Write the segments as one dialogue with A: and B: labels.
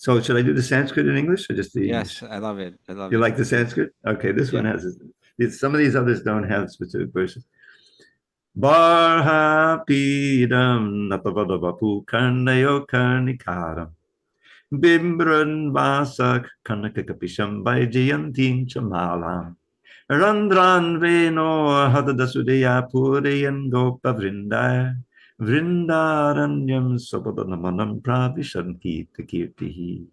A: So should I do the Sanskrit in English or just the
B: Yes,
A: English?
B: I love it. I love
A: You
B: it.
A: like the Sanskrit? Okay, this one
B: Yeah.
A: has some of these others don't have specific verses. Barhapidam natavadavapu karnayo karnikaram Bimbran vasak kanakakapisham Vaijayantim chamalam Randran veno hadadasudeya purayan gopa vrindaya Vrindaranyam sabadanamanam pravishanti takirtihi.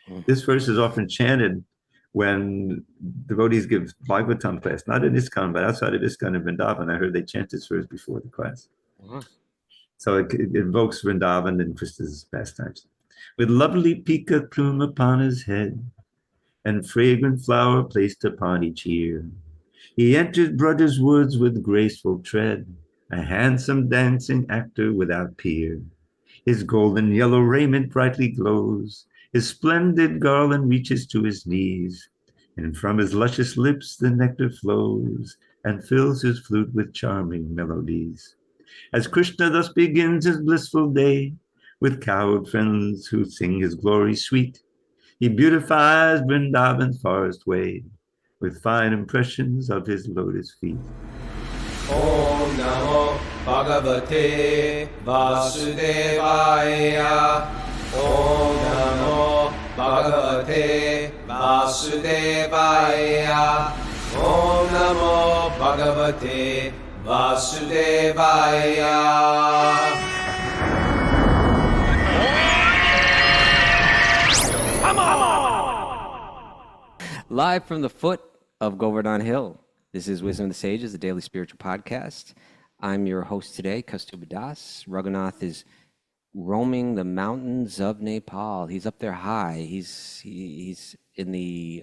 B: Mm.
A: This verse is often chanted when devotees give Bhagavatam class, not in ISKCON, but outside of ISKCON in Vrindavan. I heard they chant this verse before the class.
B: Uh-huh.
A: So it invokes Vrindavan and Krishna's pastimes. With lovely peacock plume upon his head and fragrant flower placed upon each ear, he entered Brothers' Woods with graceful tread, a handsome dancing actor without peer. His golden yellow raiment brightly glows, his splendid garland reaches to his knees, and from his luscious lips the nectar flows and fills his flute with charming melodies. As Krishna thus begins his blissful day, with cowherd friends who sing his glory sweet, he beautifies Vrindavan's forest way with fine impressions of his lotus feet.
C: Om Namo Bhagavate Vasudevaya. Om Namo Bhagavate Vasudevaya. Om Namo Bhagavate Vasudevaya.
B: Live from the foot of Govardhan Hill. This is Wisdom of the Sages, the daily spiritual podcast. I'm your host today, Kaustubha Das. Raghunath is roaming the mountains of Nepal. He's up there high. He's in the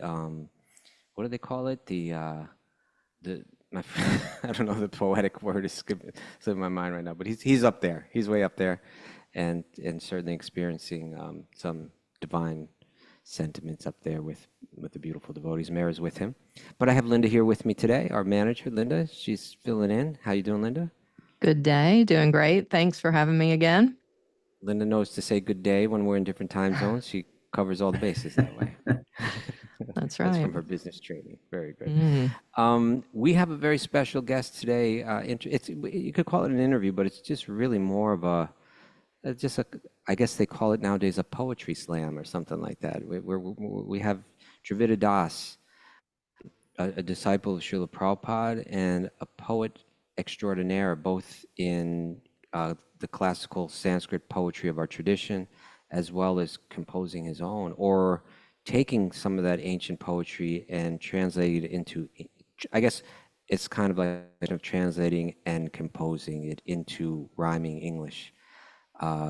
B: what do they call it? I don't know, the poetic word is slipping my mind right now, but he's up there. He's way up there, and certainly experiencing some divine sentiments up there with the beautiful devotees. Mara's with him. But I have Linda here with me today, our manager, Linda. She's filling in. How you doing, Linda?
D: Good day. Doing great. Thanks for having me again.
B: Linda knows to say good day when we're in different time zones. She covers all the bases that way.
D: That's
B: That's
D: right.
B: from her business training. Very good. We have a very special guest today. You could call it an interview, but it's just really more of I guess they call it nowadays a poetry slam or something like that. We have Dravida Das, a disciple of Srila Prabhupada and a poet extraordinaire, both in the classical Sanskrit poetry of our tradition, as well as composing his own, or taking some of that ancient poetry and translating it into, I guess it's kind of like translating and composing it into rhyming English.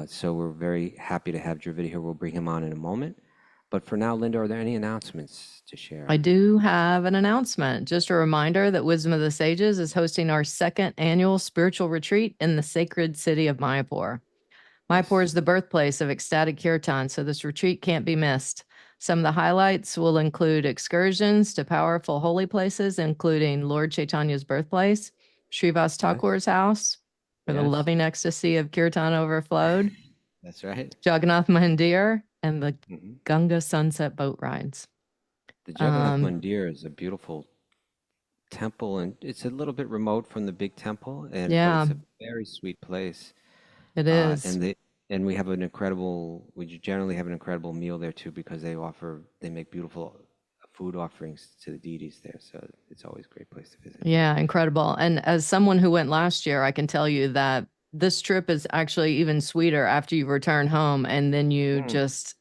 B: So we're very happy to have Dravida here. We'll bring him on in a moment. But for now, Linda, are there any announcements to share?
D: I do have an announcement. Just a reminder that Wisdom of the Sages is hosting our second annual spiritual retreat in the sacred city of Mayapur. Mayapur is the birthplace of ecstatic kirtan, so this retreat can't be missed. Some of the highlights will include excursions to powerful holy places, including Lord Chaitanya's birthplace, Srivas Thakur's house, where the loving ecstasy of kirtan overflowed.
B: That's right.
D: Jagannath Mandir, and the Ganga sunset boat rides.
B: The Jagannath Mandir is a beautiful temple, and it's a little bit remote from the big temple, but it's a very sweet place.
D: It is.
B: And we generally have an incredible meal there too, because they make beautiful food offerings to the deities there. So it's always a great place to visit.
D: Yeah, incredible. And as someone who went last year, I can tell you that this trip is actually even sweeter after you return home, and then you just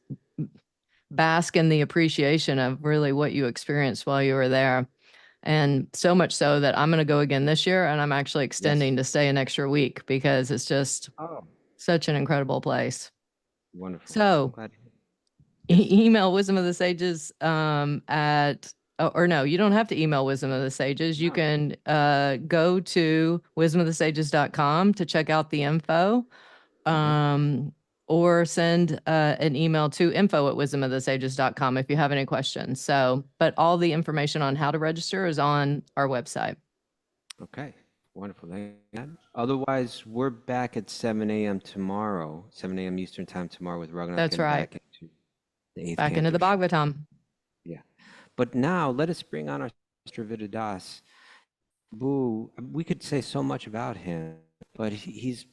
D: bask in the appreciation of really what you experienced while you were there. And so much so that I'm going to go again this year, and I'm actually extending to stay an extra week because it's just such an incredible place.
B: Wonderful.
D: So email Wisdom of the Sages or no, you don't have to email Wisdom of the Sages. You can go to wisdomofthesages.com to check out the info, or send an email to info@wisdomofthesages.com if you have any questions. So, but all the information on how to register is on our website.
B: Okay, wonderful. Otherwise, we're back at 7 a.m. tomorrow, 7 a.m. Eastern time tomorrow with Raghunath.
D: That's right.
B: the eighth
D: Back into
B: canto.
D: the Bhagavatam.
B: Yeah. But now let us bring on our Dravida Das. Boo, we could say so much about him, but he's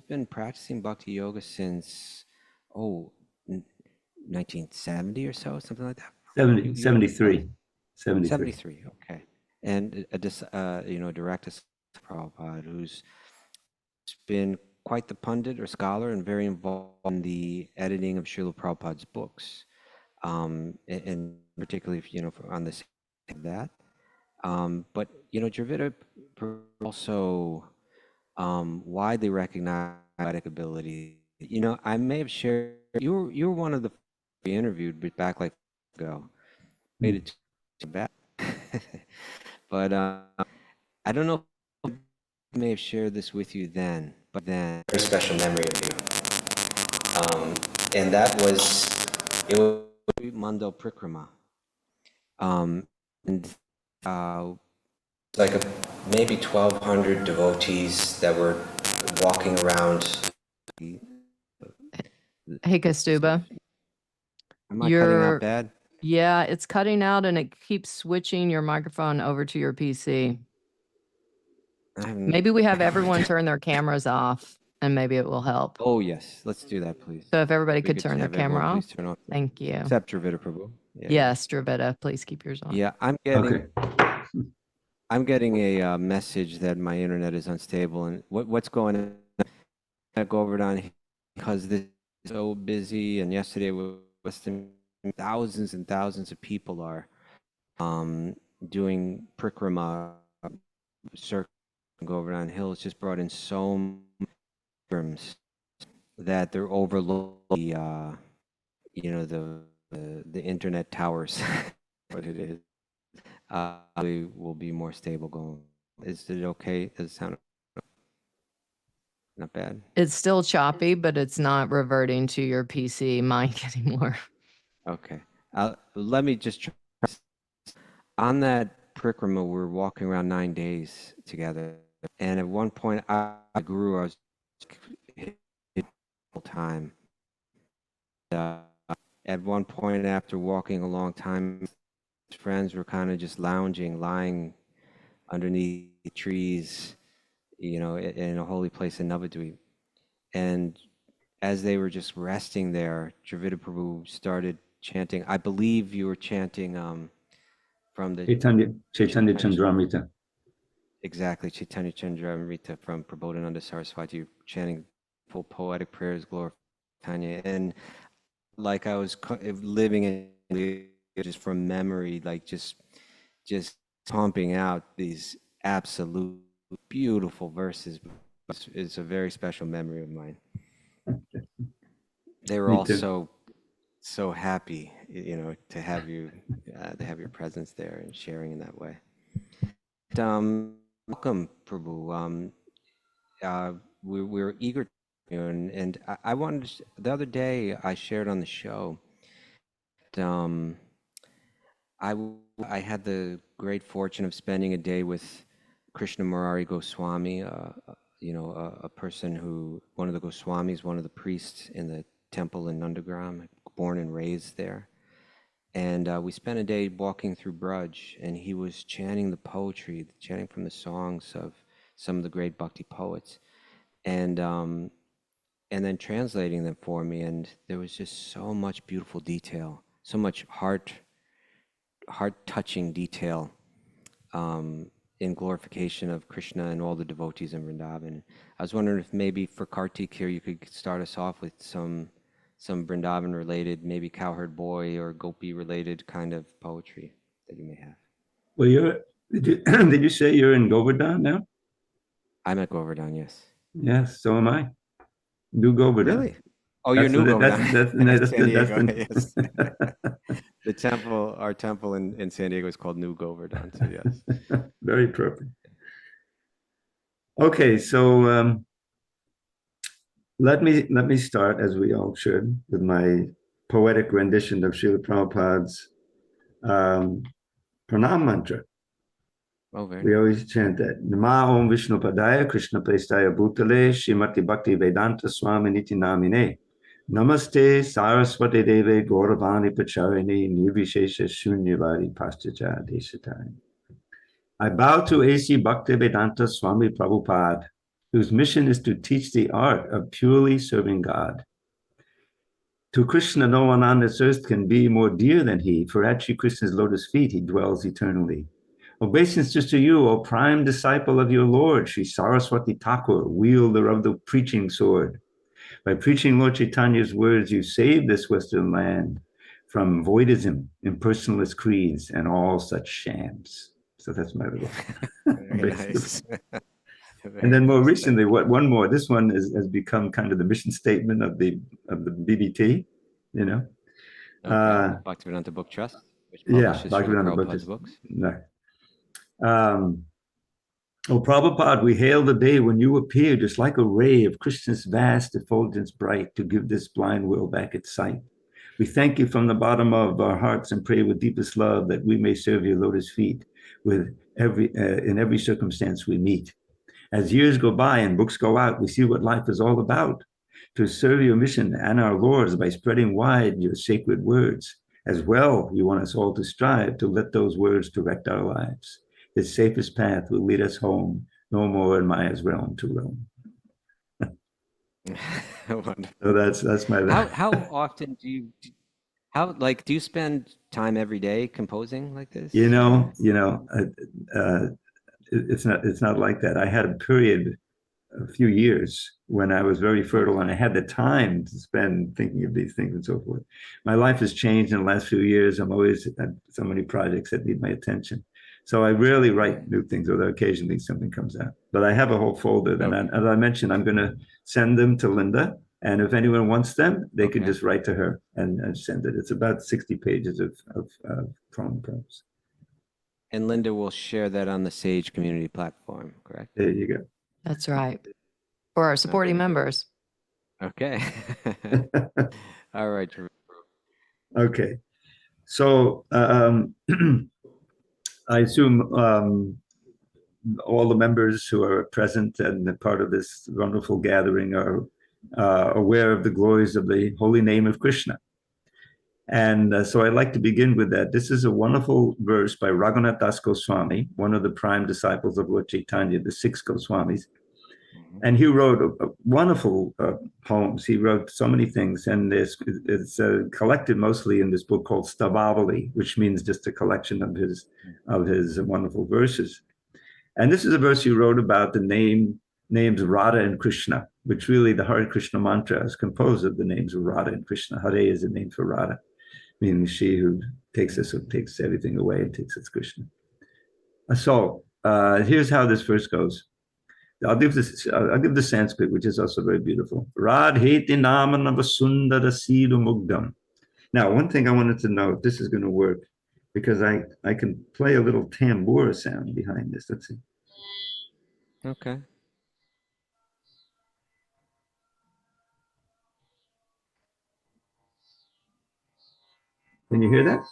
B: been practicing Bhakti Yoga since, 1970 or so, something like that.
A: 73.
B: 73, okay. And direct to Prabhupada, who's been quite the pundit or scholar and very involved in the editing of Srila Prabhupada's books, and particularly, on the that. But Dravida also widely recognized poetic ability. I may have shared you were one of the we interviewed back like ago. Made it too bad, but I don't know if I may have shared this with you then, but then very special memory of you, and that was it was Mando Prikrama, and like maybe 1,200 devotees that were walking around.
D: Hey, Kaustubha.
B: Am I cutting out bad?
D: Yeah, it's cutting out and it keeps switching your microphone over to your PC. Maybe we have everyone turn their cameras off and maybe it will help.
B: Oh, yes. Let's do that, please.
D: So if everybody could turn their camera off.
B: Please turn off.
D: Thank you.
B: Except Dravida Prabhu. Yeah.
D: Yes, Dravida, please keep yours on.
B: Yeah, I'm getting a message that my internet is unstable, and what's going on? I go over down because this is so busy, and yesterday was thousands and thousands of people are doing Prikrama circle and go over down hill. It's just brought in so many terms that they're overlooking the internet towers. What it is. We will be more stable going. Is it okay? Does it sound not bad?
D: It's still choppy, but it's not reverting to your PC mic anymore.
B: Okay. Let me just try. On that Prikrama, we're walking around 9 days together. And at one point, I grew. I was whole time. At one point, after walking a long time, friends were kind of just lounging, lying underneath trees, in a holy place in Navadvip. And as they were just resting there, Dravida Prabhu started chanting. I believe you were chanting from the
A: Chaitanya Chandramrita.
B: Exactly, Chaitanya Chandramrita from Prabodhananda Saraswati, chanting full poetic prayers, glorifying Chaitanya. And like I was living in just from memory, like just pumping out these absolute beautiful verses. It's a very special memory of mine. They were all so happy, to have you, to have your presence there and sharing in that way. Welcome, Prabhu. We're eager, and I wanted to, the other day I shared on the show. I had the great fortune of spending a day with Krishna Murari Goswami, a person who, one of the Goswamis, one of the priests in the temple in Nandagram, born and raised there. And we spent a day walking through Braj, and he was chanting the poetry, chanting from the songs of some of the great Bhakti poets, and then translating them for me. And there was just so much beautiful detail, so much heart-touching detail in glorification of Krishna and all the devotees in Vrindavan. I was wondering if maybe for Kartik here, you could start us off with some Vrindavan-related, maybe Cowherd Boy or Gopi-related kind of poetry that you may have.
A: Well, did you say you're in Govardhan now?
B: I'm at Govardhan, yes.
A: Yes, so am I. New Govardhan.
B: Really? Oh, you're New Govardhan.
A: That's
B: San Diego,
A: good.
B: yes. The temple, our temple in San Diego is called New Govardhan, so yes.
A: Very appropriate. Okay, so let me start, as we all should, with my poetic rendition of Srila Prabhupada's Pranam mantra.
B: Oh, very
A: We always chant that. Nama Om Vishnu Padaya Krishna Prestaya Bhutale Srimati Bhakti Vedanta Swami Niti Namine Namaste Saraswati Deve Gauravani Pacharini Nirvishesha Shunyavadi Paschatya Deshataya. I bow to A.C. Bhaktivedanta Swami Prabhupada, whose mission is to teach the art of purely serving God. To Krishna, no one on this earth can be more dear than he, for at Shri Krishna's lotus feet he dwells eternally. Obeisances to you, O prime disciple of your Lord, Sri Saraswati Thakur, wielder of the preaching sword. By preaching Lord Chaitanya's words, you saved this Western land from voidism, impersonalist creeds, and all such shams. So that's my little.
B: Very nice.
A: And then more
B: nice.
A: recently, one more. This one has become kind of the mission statement of the BBT. You know.
B: Okay. Bhaktivedanta Book Trust, which
A: Yeah,
B: publishes Srila
A: Bhaktivedanta
B: Prabhupada's
A: Book.
B: books.
A: No. O Prabhupada, we hail the day when you appear just like a ray of Krishna's vast effulgence bright to give this blind world back its sight. We thank you from the bottom of our hearts and pray with deepest love that we may serve your lotus feet with in every circumstance we meet. As years go by and books go out, we see what life is all about. To serve your mission and our Lord's by spreading wide your sacred words. As well, you want us all to strive to let those words direct our lives. The safest path will lead us home, no more in Maya's realm to roam.
B: Wonderful.
A: So that's my.
B: How often do you do you spend time every day composing like this?
A: It's not like that. I had a period, a few years when I was very fertile and I had the time to spend thinking of these things and so forth. My life has changed in the last few years. I'm always at so many projects that need my attention. So I rarely write new things, although occasionally something comes out. But I have a whole folder. And as I mentioned, I'm going to send them to Linda. And if anyone wants them, they can just write to her and send it. It's about 60 pages of poems.
B: And Linda will share that on the Sage community platform, correct?
A: There you go.
D: That's right. For our supporting members.
B: Okay. All right.
A: Okay. So I assume all the members who are present and part of this wonderful gathering are aware of the glories of the holy name of Krishna. And so I'd like to begin with that. This is a wonderful verse by Raghunath Das Goswami, one of the prime disciples of Lord Chaitanya, the 6 Goswamis. And he wrote wonderful poems. He wrote so many things, and it's collected mostly in this book called Stavavali, which means just a collection of his wonderful verses. And this is a verse he wrote about the names Radha and Krishna, which really the Hare Krishna mantra is composed of the names of Radha and Krishna. Hare is the name for Radha, meaning she who takes everything away and takes its Krishna. So here's how this verse goes. I'll give the Sanskrit, which is also very beautiful. Radheti namanava sundara siddhu mugdam. Now, one thing I wanted to know if this is going to work, because I can play a little tambura sound behind this. Let's see.
B: Okay.
A: Can you hear that?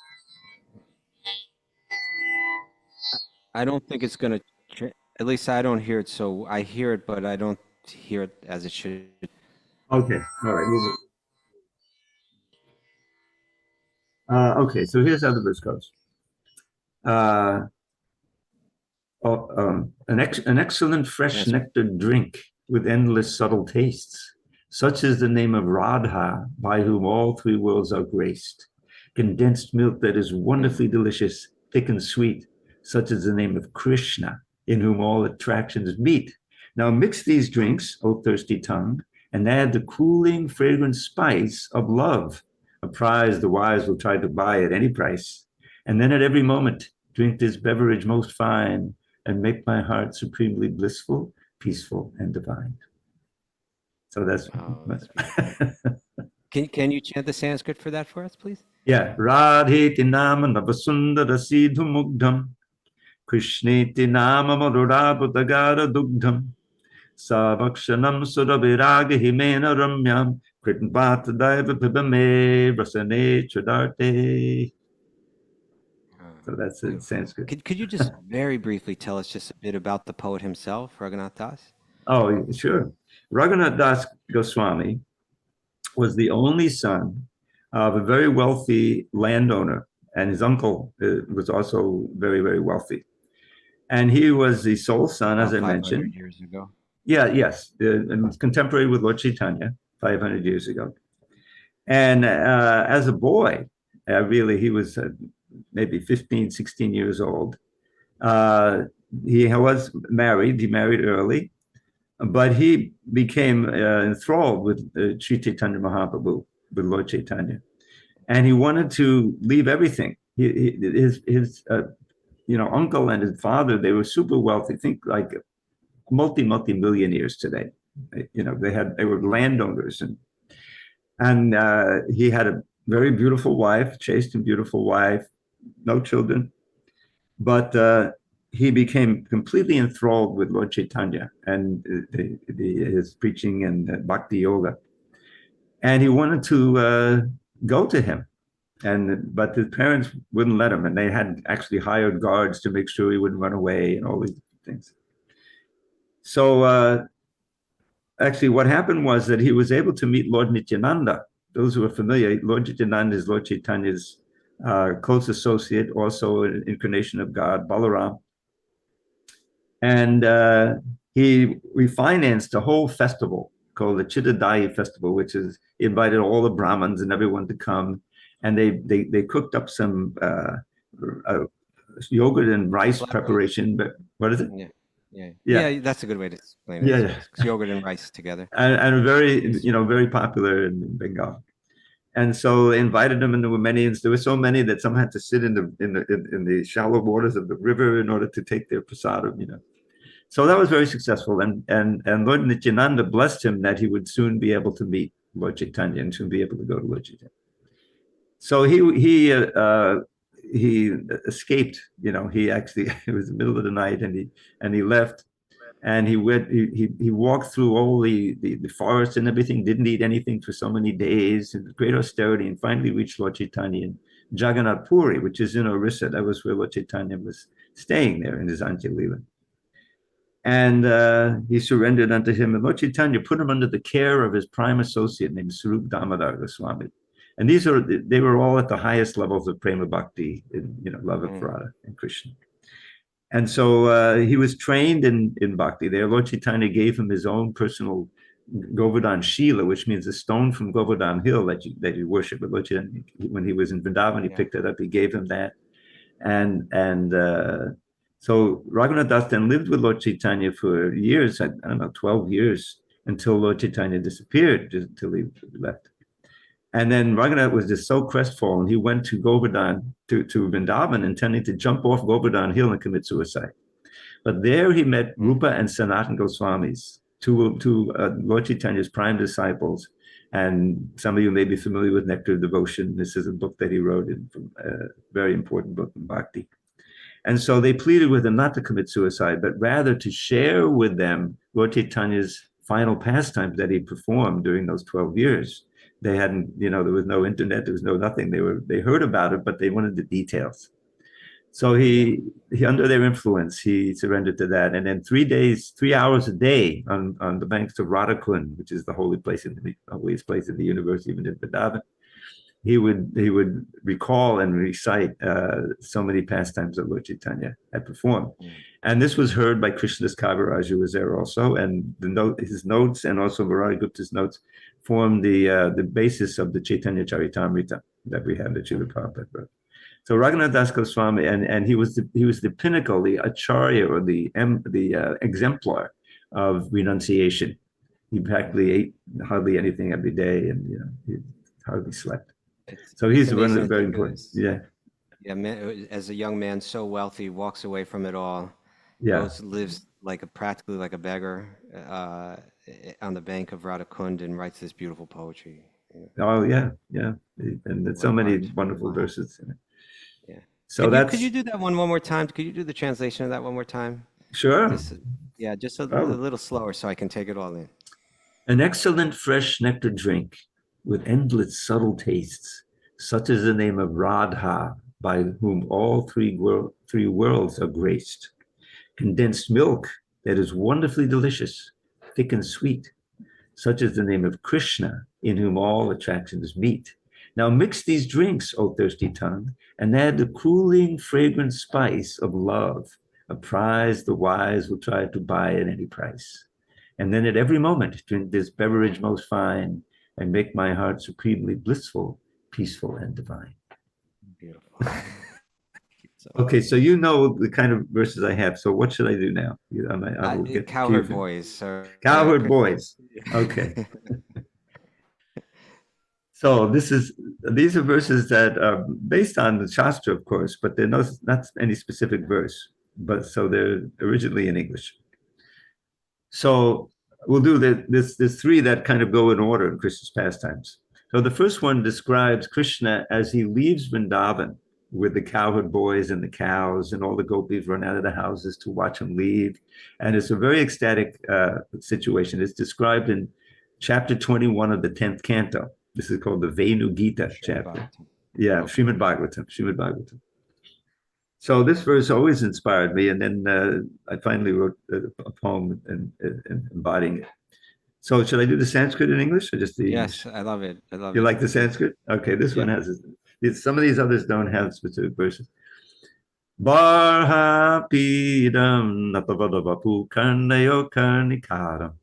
B: I don't think it's going to, at least I don't hear it. So I hear it, but I don't hear it as it should.
A: Okay. All right. Okay. So here's how the verse goes. An excellent fresh nectar drink with endless subtle tastes. Such is the name of Radha, by whom all 3 worlds are graced. Condensed milk that is wonderfully delicious, thick and sweet. Such is the name of Krishna, in whom all attractions meet. Now mix these drinks, O thirsty tongue, and add the cooling, fragrant spice of love, a prize the wise will try to buy at any price. And then at every moment, drink this beverage most fine, and make my heart supremely blissful, peaceful, and divine. So that's.
B: Can you chant the Sanskrit for that for us, please?
A: Yeah. Radheti nama navasundara siddhu mugdam. Krishneti nama madhurabhutagara dugdham. Savakshanam sudabhiraga himena ramyam. Kritanpata daiva pibame rasane chadarte. So that's in Sanskrit.
B: Could you just very briefly tell us just a bit about the poet himself, Raghunath Das?
A: Oh, sure. Raghunath Das Goswami was the only son of a very wealthy landowner, and his uncle was also very, very wealthy. And he was the sole son, as I
B: About 500
A: mentioned.
B: years ago.
A: Yeah, yes, and contemporary with Lord Chaitanya, 500 years ago. And as a boy, really, he was maybe 15, 16 years old. He was married. He married early, but he became enthralled with Sri Chaitanya Mahaprabhu, with Lord Chaitanya, and he wanted to leave everything. His uncle and his father, they were super wealthy. Think like multi-millionaires today. They were landowners, and he had a very beautiful wife, chaste and beautiful wife, no children, but he became completely enthralled with Lord Chaitanya and his preaching and Bhakti Yoga, and he wanted to go to him, but his parents wouldn't let him, and they had actually hired guards to make sure he wouldn't run away and all these things. So actually, what happened was that he was able to meet Lord Nityananda. Those who are familiar, Lord Nityananda is Lord Chaitanya's close associate, also an incarnation of God, Balaram. And he refinanced a whole festival called the Chittadayi Festival, which is, he invited all the Brahmins and everyone to come. And they cooked up some yogurt and rice preparation. But what is it?
B: Yeah, that's a good way to explain it.
A: Yeah.
B: It's yogurt and rice together.
A: And very popular in Bengal. And so they invited them, and there were many, and there were so many that some had to sit in the shallow waters of the river in order to take their prasadam. So that was very successful, and Lord Nityananda blessed him that he would soon be able to meet Lord Chaitanya and soon be able to go to Lord Chaitanya. So he escaped. He actually, it was the middle of the night, and he left. And he walked through all the forest and everything, didn't eat anything for so many days, in great austerity, and finally reached Lord Chaitanya in Jagannath Puri, which is in Orissa. That was where Lord Chaitanya was staying there in his Antya Leela. And he surrendered unto him, and Lord Chaitanya put him under the care of his prime associate named Sarup Damodar Goswami. And they were all at the highest levels of prema bhakti, love of Radha and Krishna. And so he was trained in bhakti there. Lord Chaitanya gave him his own personal Govardhan Shila, which means a stone from Govardhan Hill that you worship. But Lord Chaitanya, when he was in Vrindavan, he picked it up. He gave him that, and so Raghunath Das then lived with Lord Chaitanya for years. I don't know, 12 years, until Lord Chaitanya disappeared, until he left. And then Raghunath was just so crestfallen, he went to Govardhan, to Vrindavan, intending to jump off Govardhan Hill and commit suicide. But there he met Rupa and Sanatan Goswamis, two Lord Chaitanya's prime disciples. And some of you may be familiar with Nectar of Devotion. This is a book that he wrote, a very important book in Bhakti. And so they pleaded with him not to commit suicide, but rather to share with them Lord Chaitanya's final pastimes that he performed during those 12 years. They hadn't, there was no internet, there was no nothing. They heard about it, but they wanted the details. So he under their influence, he surrendered to that. And then 3 hours a day on the banks of Radhakund, which is the holiest place in the universe, even in Vrindavan, he would recall and recite so many pastimes that Lord Chaitanya had performed. And this was heard by Krishnadas Kaviraj, who was there also, and his notes and also Murari Gupta's notes formed the basis of the Chaitanya Charitamrita that we have, that Srila Prabhupada wrote. So Raghunath Das Goswami, and he was the pinnacle, the acharya, or the exemplar of renunciation. He practically ate hardly anything every day, and he hardly slept. So he's one of the very important. Yeah,
B: as a young man, so wealthy, walks away from it all.
A: Yeah,
B: lives practically like a beggar on the bank of Radhakund, and writes this beautiful poetry.
A: Oh yeah, and there's so many wonderful verses in it.
B: Yeah.
A: So
B: could you do that one more time? Could you do the translation of that one more time?
A: Sure.
B: Just a little slower so I can take it all in.
A: An excellent fresh nectar drink with endless subtle tastes, such as the name of Radha, by whom all three worlds are graced. Condensed milk that is wonderfully delicious, thick and sweet, such as the name of Krishna, in whom all attractions meet. Now mix these drinks, O thirsty tongue, and add the cooling, fragrant spice of love, a prize the wise will try to buy at any price. And then at every moment drink this beverage most fine, and make my heart supremely blissful, peaceful, and divine.
B: Beautiful.
A: Okay, so you know the kind of verses I have. So what should I do now? I will get
B: Cowherd Boys. So
A: Cowherd Boys. Okay. So these are verses that are based on the Shastra, of course, but they're not any specific verse. But so they're originally in English. So we'll do there's three that kind of go in order in Krishna's pastimes. So the first one describes Krishna as he leaves Vrindavan with the cowherd boys and the cows, and all the gopis run out of the houses to watch him leave. And it's a very ecstatic situation. It's described in chapter 21 of the 10th canto. This is called the Venu Gita chapter. Yeah, Srimad Bhagavatam. So this verse always inspired me, and then I finally wrote a poem and embodying it. So should I do the Sanskrit in English or just the English?
B: Yes, I love it.
A: You like the Sanskrit? Okay, this one has some of these others don't have specific verses. Barhapidam natavadavapu karnayo karnikaram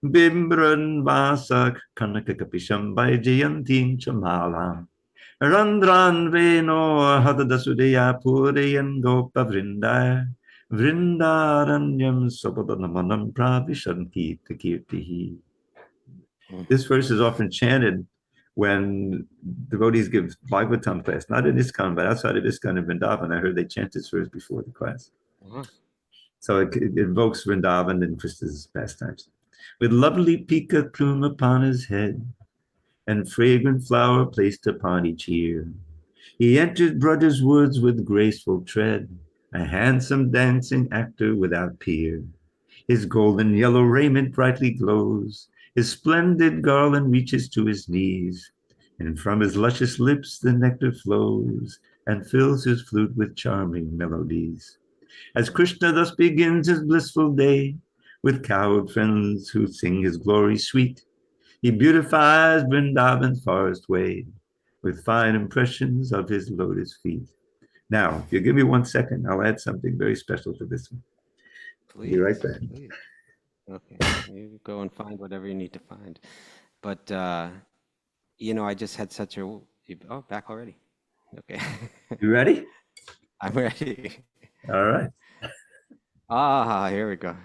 A: Bimbran vasak kanakakapisham Vaijayantim chamalam Randran veno hadadasudeya purayan gopa vrindaya Vrindaranyam sabadanamanam pravishanti kirtihi. This verse is often chanted when devotees give Bhagavatam class, not in ISKCON, but outside of ISKCON in Vrindavan. I heard they chant this verse before the class. So it invokes Vrindavan and Krishna's pastimes. With lovely peacock plume upon his head, and fragrant flower placed upon each ear, he entered brothers' woods with graceful tread, a handsome dancing actor without peer. His golden yellow raiment brightly glows, his splendid garland reaches to his knees, and from his luscious lips the nectar flows, and fills his flute with charming melodies. As Krishna thus begins his blissful day, with cowherd friends who sing his glory sweet, he beautifies Vrindavan's forest way, with fine impressions of his lotus feet. Now, if you give me 1 second, I'll add something very special to this one.
B: Please.
A: Be right back.
B: Please. Okay, you go and find whatever you need to find. But, I just had such a... Oh, back already. Okay.
A: You ready?
B: I'm ready.
A: All right.
B: Here we go.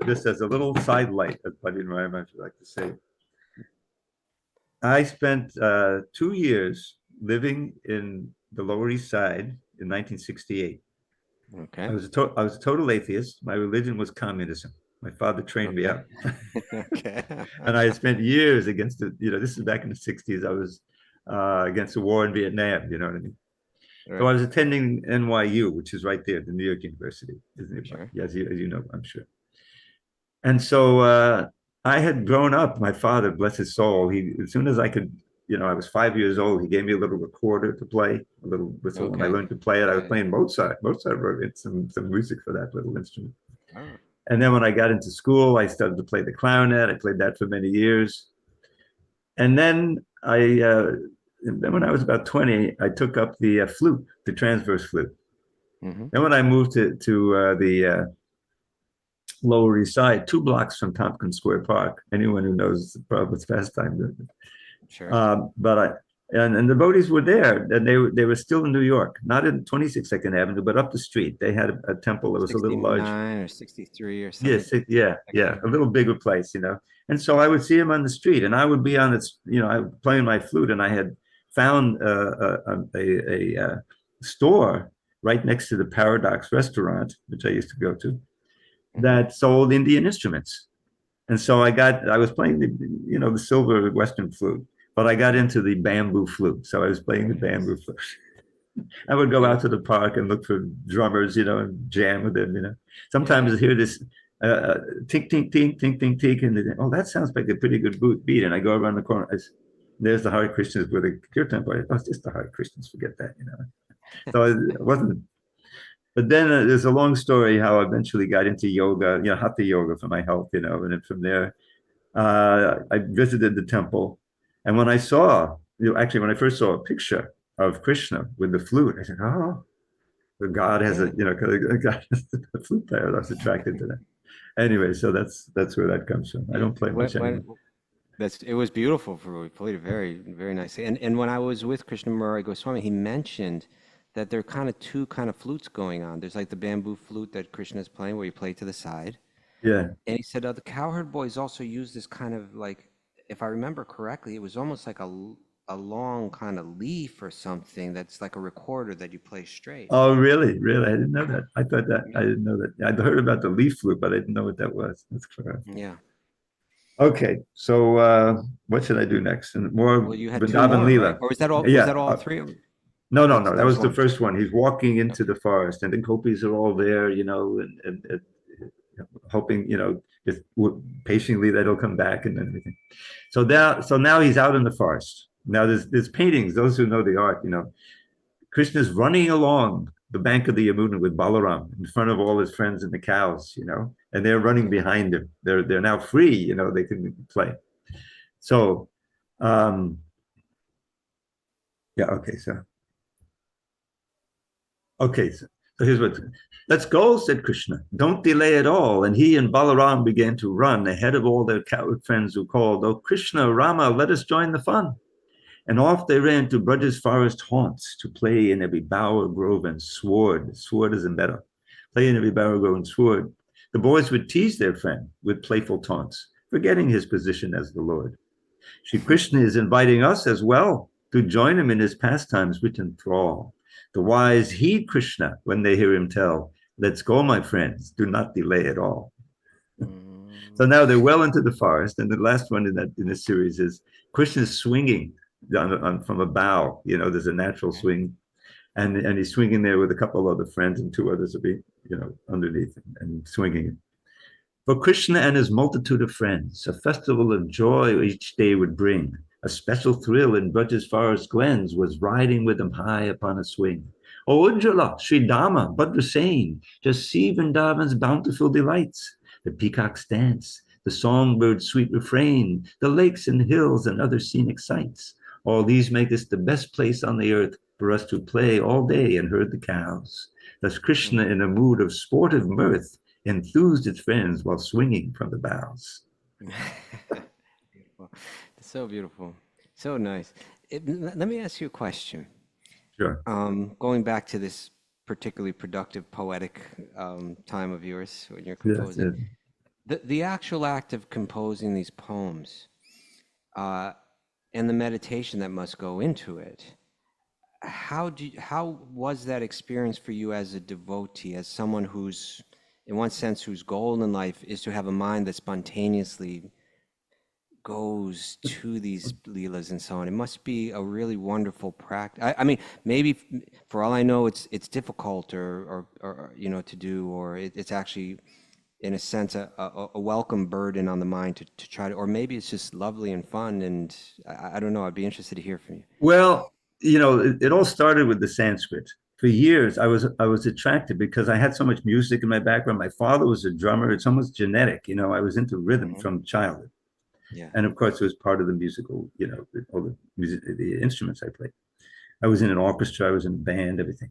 A: Just as a little sidelight, as Buddy Rayama would like to say. I spent 2 years living in the Lower East Side in 1968.
B: Okay.
A: I was a total atheist. My religion was communism. My father trained me up.
B: Okay.
A: And I had spent years against it. This is back in the 60s. I was against the war in Vietnam, you know what I mean? Right. So I was attending NYU, which is right there, the New York University, isn't it? Sure. Yeah, as you know, I'm sure. And so I had grown up, my father, bless his soul, as soon as I could, I was 5 years old, he gave me a little recorder to play, a little whistle. Okay. When I learned to play it, I was playing Mozart. Mozart wrote some music for that little instrument. Oh. And then when I got into school, I started to play the clarinet. I played that for many years. And then when I was about 20, I took up the flute, the transverse flute. Mm-hmm. Then when I moved to the Lower East Side, 2 blocks from Tompkins Square Park. Anyone who knows the Providence pastime. Sure. And the devotees were there, and they were still in New York, not in 26th Avenue, but up the street. They had a temple that was a little large. 69
B: or 63 or something.
A: Yes, yeah, a little bigger place, And so I would see him on the street, and I would be on this, I was playing my flute, and I had found a store right next to the Paradox restaurant, which I used to go to, that sold Indian instruments. And so I was playing the silver Western flute, but I got into the bamboo flute. So I was playing the bamboo flute. I would go out to the park and look for drummers, and jam with them, Sometimes I hear this Tink, tink, tink, tink, tink, tink. And then, oh, that sounds like a pretty good beat. And I go around the corner. There's the Hare Krishnas with a kirtan party. Oh, it's just the Hare Krishnas. Forget that, you know. So it wasn't. But then there's a long story how I eventually got into yoga, you know, hatha yoga for my health, you know. And then from there, I visited the temple. And when I saw, you know, actually, when I first saw a picture of Krishna with the flute, I said, oh, the God has a, you know, God has a flute player. I was attracted to that. Anyway, so that's where that comes from. I don't play much anymore.
B: It was beautiful for we played it very, very nicely. And when I was with Krishna Murari Goswami, he mentioned that there are kind of two kind of flutes going on. There's like the bamboo flute that Krishna is playing where you play to the side.
A: Yeah.
B: And he said the cowherd boys also use this kind of like, if I remember correctly, it was almost like a long kind of leaf or something that's like a recorder that you play straight.
A: Oh, really? Really? I didn't know that. I thought that, I didn't know that. I'd heard about the leaf flute, but I didn't know what that was. That's correct.
B: Yeah.
A: Okay, so what should I do next? And more
B: Well, you had two
A: Vrindavan
B: more,
A: Leela.
B: right? Or was that all?
A: Yeah.
B: Was that all three of them?
A: No,
B: That
A: that was
B: one.
A: the first one. He's walking into the forest, and the gopis are all there, you know, and hoping, you know, just patiently that he'll come back and everything. So now he's out in the forest. Now there's paintings. Those who know the art, you know, Krishna's running along the bank of the Yamuna with Balaram in front of all his friends and the cows, you know, and they're running behind him. They're now free, you know, they can play. So, yeah, okay, so here's what. Let's go, said Krishna. Don't delay at all. And he and Balaram began to run ahead of all their coward friends who called, oh, Krishna, Rama, let us join the fun. And off they ran to Braja's forest haunts to play in every bower, grove, and sward. Sward is a meadow. Play in every bower, grove, and sward. The boys would tease their friend with playful taunts, forgetting his position as the Lord. Shri Krishna is inviting us as well to join him in his pastimes with enthrall. The wise heed Krishna when they hear him tell, let's go, my friends, do not delay at all. So now they're well into the forest, and the last one in this series is Krishna's swinging from a bough. You know, there's a natural swing, and he's swinging there with a couple other friends, and two others will be, you know, underneath and swinging. For Krishna and his multitude of friends, a festival of joy each day would bring. A special thrill in Braja's forest glens was riding with him high upon a swing. O Ujjala, Sri Dhamma, Bhadrasane, just see Vrindavan's bountiful delights. The peacock's dance, the songbird's sweet refrain, the lakes and hills and other scenic sights. All these make this the best place on the earth for us to play all day and herd the cows. Thus Krishna, in a mood of sportive mirth, enthused his friends while swinging from the boughs.
B: Beautiful. So beautiful. So nice. Let me ask you a question.
A: Sure.
B: Going back to this particularly productive poetic time of yours when you're composing.
A: Yes.
B: The actual act of composing these poems and the meditation that must go into it, how was that experience for you as a devotee, as someone who's, in one sense, whose goal in life is to have a mind that spontaneously goes to these leelas and so on? It must be a really wonderful practice. I mean, maybe for all I know, it's difficult or you know, to do, or it's actually, in a sense, a welcome burden on the mind to try to, or maybe it's just lovely and fun. And I don't know. I'd be interested to hear from you.
A: Well, you know, it all started with the Sanskrit. For years, I was attracted because I had so much music in my background. My father was a drummer. It's almost genetic. You know, I was into rhythm from childhood.
B: Yeah.
A: And of course, it was part of the musical, you know, all the music, the instruments I played. I was in an orchestra, I was in a band, everything.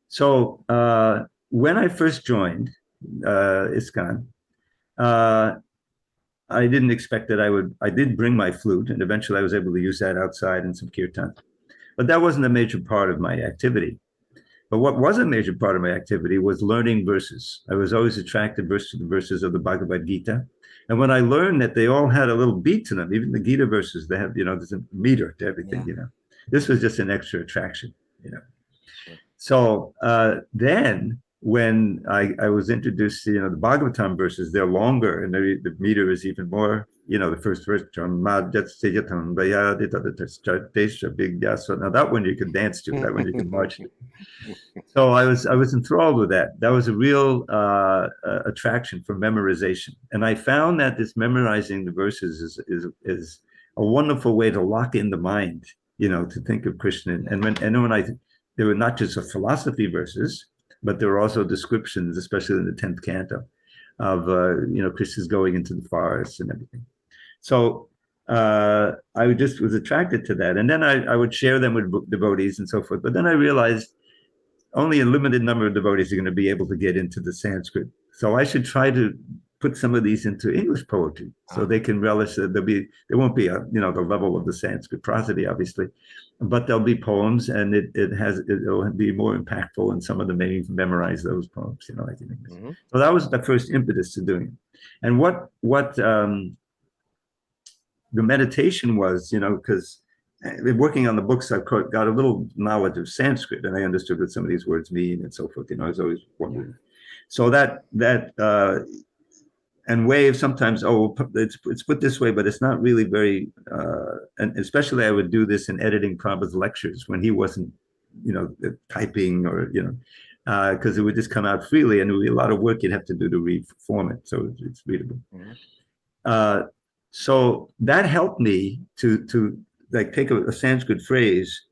A: So when I first joined ISKCON, I didn't expect that I did bring my flute, and eventually I was able to use that outside in some kirtan. But that wasn't a major part of my activity. But what was a major part of my activity was learning verses. I was always attracted to the verses of the Bhagavad Gita. And when I learned that they all had a little beat to them, even the Gita verses, they have, you know, there's a meter to everything, you know. This was just an extra attraction, you know. Sure. So then when I was introduced to, you know, the Bhagavatam verses, they're longer and the meter is even more the first verse. Now that one you could dance to, that one you could march to. So I was enthralled with that. That was a real attraction for memorization, and I found that this memorizing the verses is a wonderful way to lock in the mind, to think of Krishna. And when there were not just philosophy verses, but there were also descriptions, especially in the 10th canto, of Krishna's going into the forest and everything. So I just was attracted to that, and then I would share them with devotees and so forth. But then I realized only a limited number of devotees are going to be able to get into the Sanskrit. So I should try to put some of these into English poetry, so they can relish that. There won't be the level of the Sanskrit prosody, obviously, but there'll be poems, and it'll be more impactful, and some of them maybe memorize those poems, like in English. Mm-hmm. So that was the first impetus to doing it. And what the meditation was, because working on the books, I've got a little knowledge of Sanskrit, and I understood what some of these words mean and so forth. I was always wondering. So that and wave sometimes, it's put this way, but it's not really very. And especially, I would do this in editing Prabhupada's lectures when he wasn't, typing or because it would just come out freely, and it would be a lot of work you'd have to do to reform it, so it's readable. Mm-hmm. So that helped me to like take a Sanskrit phrase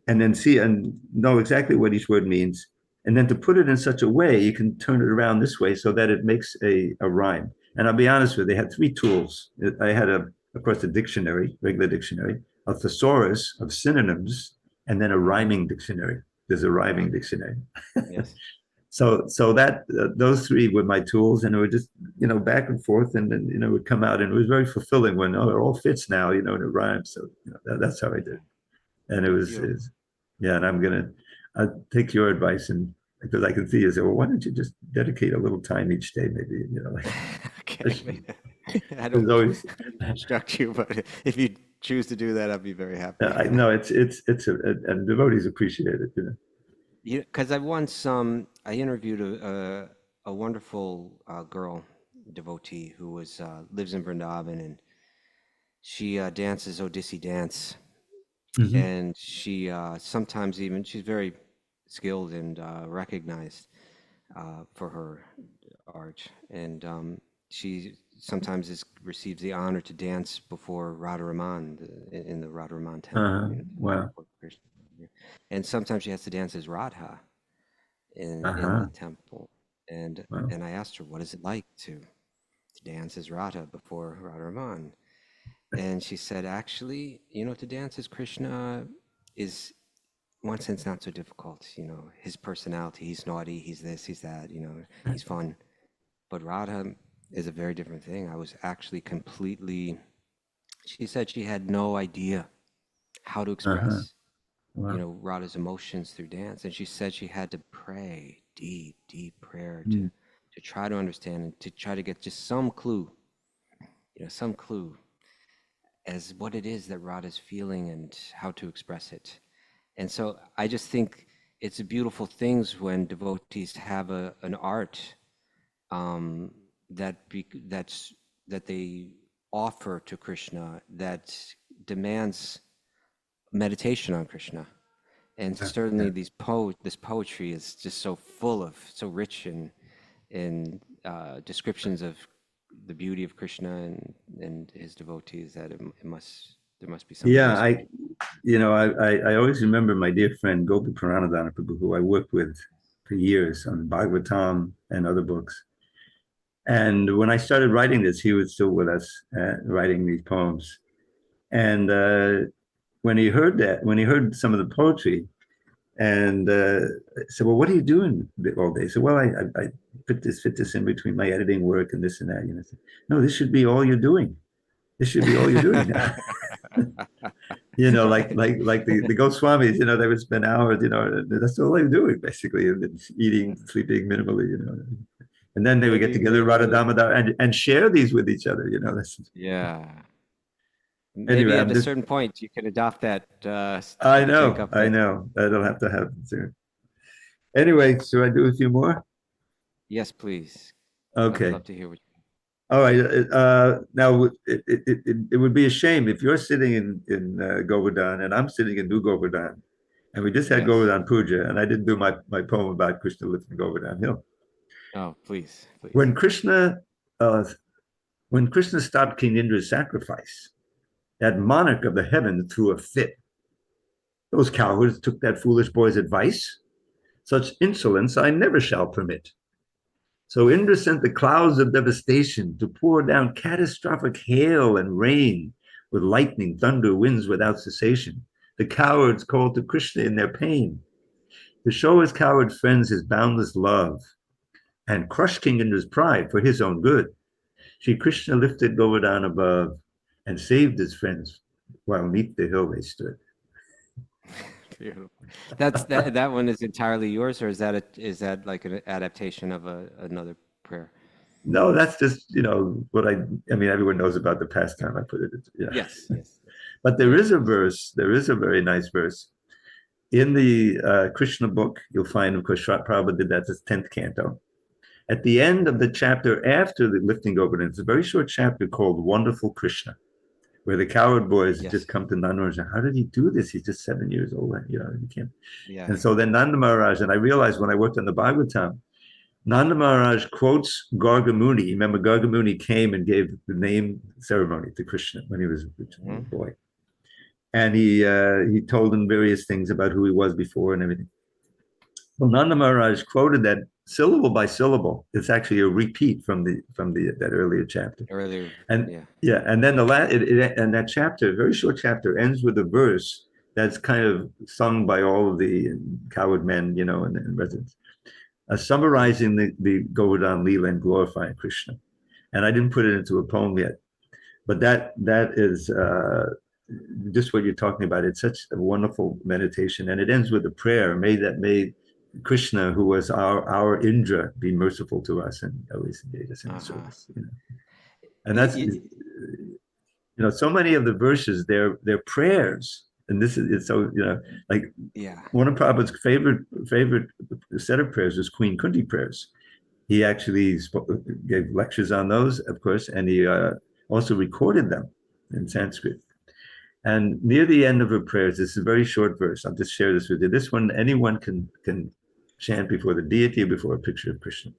A: and then see and know exactly what each word means, and then to put it in such a way you can turn it around this way so that it makes a rhyme. And I'll be honest with you, they had three tools. I had of course, a dictionary, regular dictionary, a thesaurus of synonyms, and then a rhyming dictionary. There's a rhyming dictionary. Yes. So that those three were my tools, and it would just back and forth, and then it would come out, and it was very fulfilling when it all fits now, and it rhymes. So that's how I did, and it was and I'll take your advice, and because I can see you say, well, why don't you just dedicate a little time each day, maybe
B: Okay. I don't always instruct you, but if you choose to do that, I'd be very happy.
A: No, it's and devotees appreciate it,
B: because I once I interviewed a wonderful girl devotee who lives in Vrindavan, and she dances Odissi dance, mm-hmm. and she sometimes even she's very skilled and recognized for her art, and she sometimes receives the honor to dance before Radharaman in the Radharaman temple.
A: Wow.
B: And sometimes she has to dance as Radha in the temple. And and I asked her, what is it like to dance as Radha before Radharaman? And she said, actually, to dance as Krishna is, in one sense, not so difficult. His personality, he's naughty, he's this, he's that, he's fun. But Radha is a very different thing. I was actually she said she had no idea how to express Radha's emotions through dance, and she said she had to pray deep prayer to try to understand and to try to get just some clue as what it is that Radha's feeling and how to express it. And so I just think it's a beautiful thing when devotees have an art that they offer to Krishna that demands meditation on Krishna. And certainly this poetry is just so rich in descriptions of the beauty of Krishna and his devotees that there must be something.
A: Yeah, I always remember my dear friend Gopi Pranadhana Prabhu, who I worked with for years on Bhagavatam and other books. And when I started writing this, he was still with us, writing these poems. And when he heard some of the poetry, and said, well, what are you doing all day? So, well, I fit this in between my editing work and this and that. I said, no, this should be all you're doing. This should be all you're doing. Like the Goswamis, they would spend hours, that's all they're doing, basically, and eating, sleeping minimally, And then they would get together, Radha Damodar, and share these with each other,
B: Yeah. Maybe anyway, at a certain point you can adopt that.
A: I know. That'll have to happen soon. Anyway, should I do a few more?
B: Yes, please.
A: Okay.
B: I'd love to hear what you.
A: All right. Now, it would be a shame if you're sitting in Govardhan and I'm sitting in New Govardhan, and we just had
B: Yes.
A: Govardhan Puja, and I didn't do my poem about Krishna lifting Govardhan Hill.
B: Oh, please, please.
A: When Krishna uh, when Krishna stopped King Indra's sacrifice, that monarch of the heavens threw a fit. Those cowards took that foolish boy's advice. Such insolence I never shall permit. So Indra sent the clouds of devastation to pour down catastrophic hail and rain with lightning, thunder, winds without cessation. The cowards called to Krishna in their pain to show his coward friends his boundless love and crush King Indra's pride for his own good. Shri Krishna lifted Govardhan above and saved his friends while neath the hill they stood.
B: Beautiful. That one is entirely yours, or is that like an adaptation of another prayer?
A: No, that's just, what I mean, everyone knows about the pastime. I put it, yeah.
B: Yes.
A: But there is a very nice verse. In the Krishna book, you'll find, of course, Prabhupada did that, this 10th canto. At the end of the chapter after the lifting Govardhan, it's a very short chapter called Wonderful Krishna, where the coward boys just come to Nanda Maharaj. How did he do this? He's just 7 years old. You can't.
B: Yeah.
A: And so then Nanda Maharaj, and I realized when I worked on the Bhagavatam, Nanda Maharaj quotes Gargamuni. Remember, Gargamuni came and gave the name ceremony to Krishna when he was a boy. And he told him various things about who he was before and everything. Well, Nanda Maharaj quoted that syllable by syllable. It's actually a repeat from that earlier chapter. And then and that chapter, very short chapter, ends with a verse that's kind of sung by all of the coward men, and residents, summarizing the Govardhan Leela and glorifying Krishna. And I didn't put it into a poem yet, but that is just what you're talking about. It's such a wonderful meditation, and it ends with a prayer. May Krishna, who was our Indra, be merciful to us and always engage us in the service. And that's so many of the verses, they're prayers. And this is, it's so, one of Prabhupada's favorite set of prayers was Queen Kunti prayers. He actually gave lectures on those, of course, and he also recorded them in Sanskrit. And near the end of her prayers, this is a very short verse. I'll just share this with you. This one, anyone can chant before the deity or before a picture of Krishna.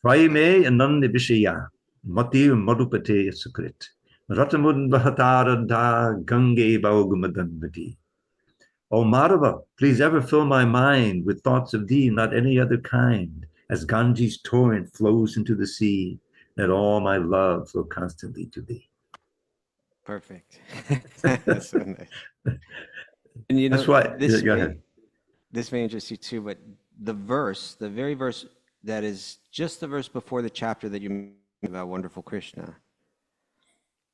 A: Tvayime ananda vishaya mati madhupate sukrit ratamud vahatarada gange baugumadandati. O Madhava, please ever fill my mind with thoughts of thee, not any other kind. As Ganges torrent flows into the sea, let all my love flow constantly to thee.
B: Perfect. That's so nice. And
A: that's why. Go ahead.
B: This may interest you too, but the very verse that is just the verse before the chapter that you mentioned about Wonderful Krishna,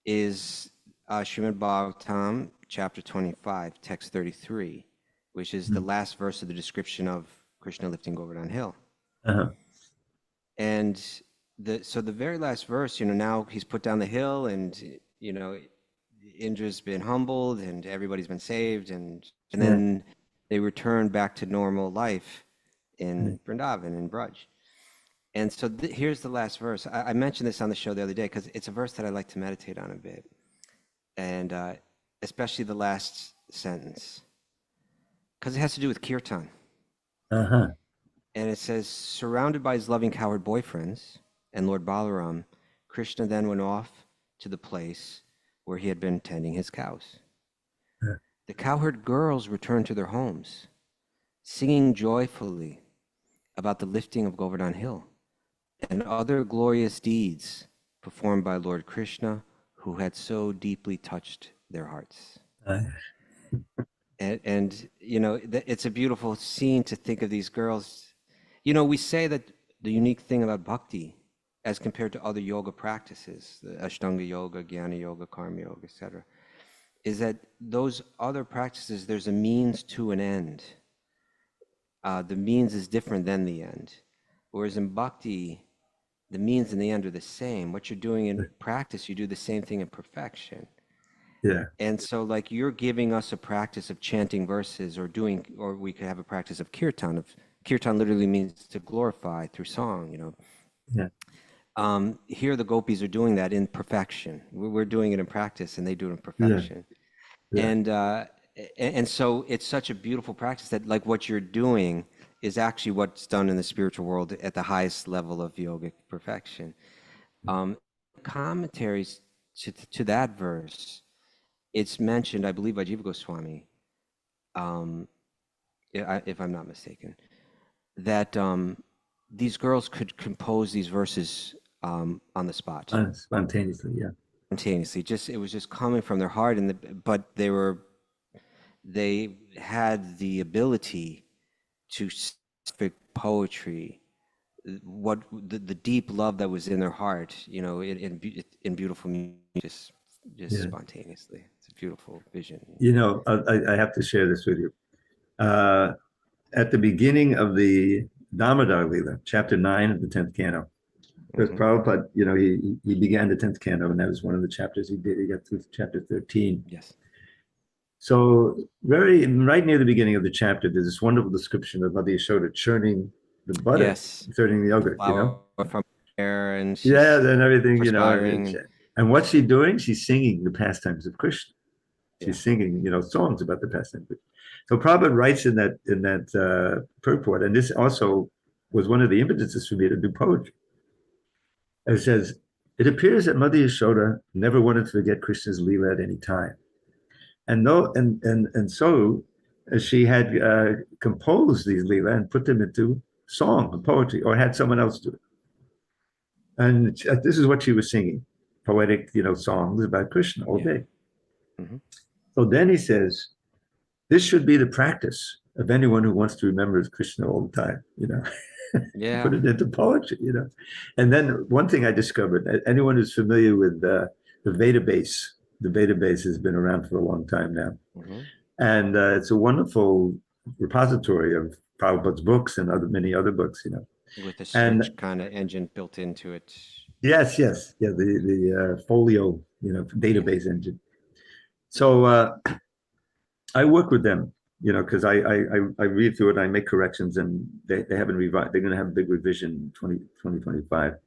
B: is Srimad Bhagavatam, chapter 25, text 33, which is the last verse of the description of Krishna lifting Govardhan Hill. And so the very last verse, now he's put down the hill, and Indra's been humbled and everybody's been saved, and then they return back to normal life in Vrindavan, in Braj. And so here's the last verse. I mentioned this on the show the other day because it's a verse that I like to meditate on a bit, and especially the last sentence, because it has to do with kirtan. And it says, surrounded by his loving coward boyfriends and Lord Balaram, Krishna then went off to the place where he had been tending his cows. The cowherd girls returned to their homes, singing joyfully about the lifting of Govardhan Hill and other glorious deeds performed by Lord Krishna, who had so deeply touched their hearts. And it's a beautiful scene to think of these girls. We say that the unique thing about bhakti, as compared to other yoga practices, the Ashtanga yoga, Jnana yoga, Karma yoga, etc., is that those other practices, there's a means to an end. The means is different than the end. Whereas in bhakti, the means and the end are the same. What you're doing in practice, you do the same thing in perfection.
A: Yeah.
B: And so you're giving us a practice of chanting verses or we could have a practice of kirtan. Kirtan literally means to glorify through song,
A: Yeah.
B: here the gopis are doing that in perfection. We're doing it in practice, and they do it in
A: Yeah,
B: perfection.
A: yeah,
B: And so it's such a beautiful practice that like what you're doing is actually what's done in the spiritual world at the highest level of yogic perfection. Um, Commentaries to that verse, it's mentioned, I believe, by Jiva Goswami, um, if I'm not mistaken, that these girls could compose these verses on the spot,
A: spontaneously. Yeah,
B: spontaneously. Just it was just coming from their heart, but they had the ability to speak poetry, what the deep love that was in their heart, you know, in beautiful music, just
A: yeah.
B: spontaneously. It's a beautiful vision.
A: You know, I have to share this with you. At the beginning of the Damodar Lila, chapter 9 of the 10th canto, because Prabhupada, you know, he began the 10th canto, and that was one of the chapters he did. He got through chapter 13.
B: Yes.
A: So right near the beginning of the chapter, there's this wonderful description of Mother Yashoda churning the butter,
B: Yes.
A: churning the yogurt, you know?
B: Flower from air, and she's
A: Yeah, and everything, you know.
B: perspiring.
A: And what's she doing? She's singing the pastimes of Krishna. She's
B: Yeah.
A: singing, you know, songs about the pastimes. So Prabhupada writes in that purport, and this also was one of the impetuses for me to do poetry. It says, it appears that Mother Yashoda never wanted to forget Krishna's Leela at any time. And no, and so she had composed these Leela and put them into song, poetry, or had someone else do it. And this is what she was singing, poetic, you know, songs about Krishna all day.
B: Mm-hmm.
A: So then he says, this should be the practice of anyone who wants to remember Krishna all the time, you know.
B: Yeah.
A: Put it into poetry, you know. And then one thing I discovered, anyone who's familiar with the Veda base, the Veda base has been around for a long time now.
B: Mm-hmm.
A: And it's a wonderful repository of Prabhupada's books and many other books, you know.
B: With a search kind of engine built into it.
A: Yes, yes. Yeah, the folio, you know, database engine. So I work with them, you know, because I read through it, I make corrections, and they haven't revised. They're going to have a big revision in 2025.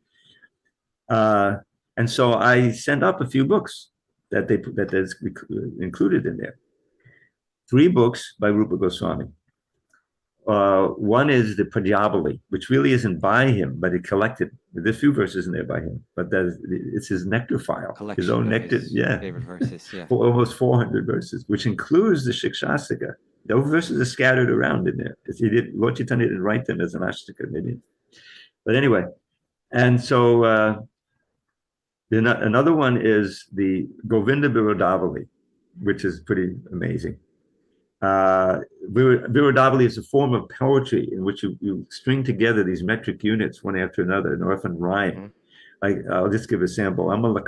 A: And so I send up a few books that's included in there. 3 books by Rupa Goswami. One is the Prajavali, which really isn't by him, but it collected. There's a few verses in there by him, but it's his nectar file,
B: Collection
A: his own
B: of
A: nectar.
B: his
A: Yeah,
B: favorite verses. Yeah.
A: for almost 400 verses, which includes the Shikshastika. Those verses are scattered around in there. Lord Chaitanya didn't write them as an Ashtika, maybe. But anyway, and so another one is the Govinda Virodavali, which is pretty amazing. Virodavali is a form of poetry in which you string together these metric units one after another and often rhyme.
B: Mm-hmm.
A: I'll just give a sample. And it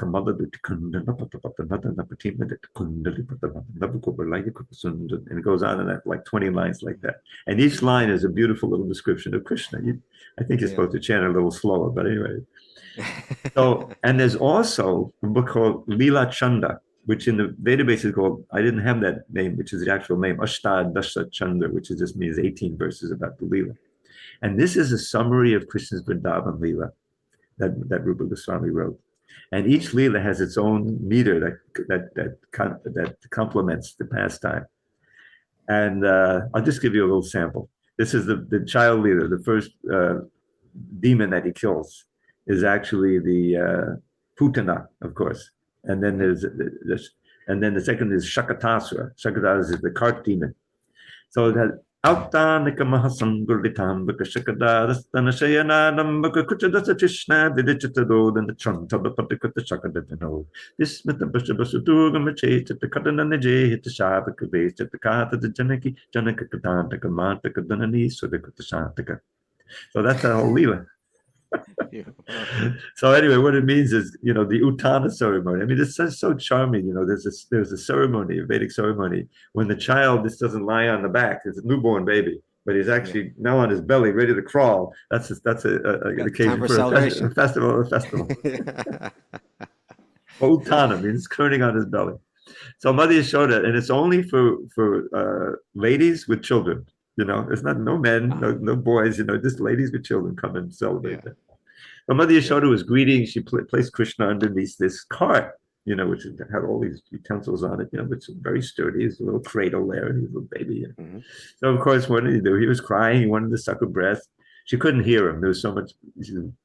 A: goes on in that like 20 lines like that. And each line is a beautiful little description of Krishna. I think you're supposed to chant a little slower, but anyway. So, and there's also a book called Leela Chanda, which in the database is called, I didn't have that name, which is the actual name, Ashtadasha Chanda, which just means 18 verses about the Leela. And this is a summary of Krishna's Vrindavan Leela that Rupa Goswami wrote. And each Leela has its own meter that complements the pastime. And I'll just give you a little sample. This is the child Leela, the first demon that he kills is actually the Putana, of course. And then there's this, and then the second is Shakatasura. Shakatasura is the cart demon. So it has Autanika Mahasangurlitam Baka Shakadastana Shayanadam Kuchadasa Krishna Vidichitado and the Tranta Patikata Shakadano. This Metabashabasutuga Mache to the Kadananaje hit the Shabaka base at the Kata the Janaki Janaka Kadanta Kamanta Kadanani so the Kutashantika. So that's the whole Leela. So anyway, what it means is, you know, the Uttana ceremony. I mean, it's so charming. You know, there's a ceremony, a Vedic ceremony, when the child just doesn't lie on the back. It's a newborn baby, but he's actually now on his belly, ready to crawl. That's an occasion for a festival. Uttana means turning on his belly. So Mother Yashoda, and it's only for ladies with children. You know, it's not no men, no boys. You know, just ladies with children come and celebrate that. But Mother Yashoda was greeting. She placed Krishna underneath this cart, which had all these utensils on it, which was very sturdy. His little cradle there, his little baby. So of course, what did he do? He was crying. He wanted to suck her breast. She couldn't hear him. There was so much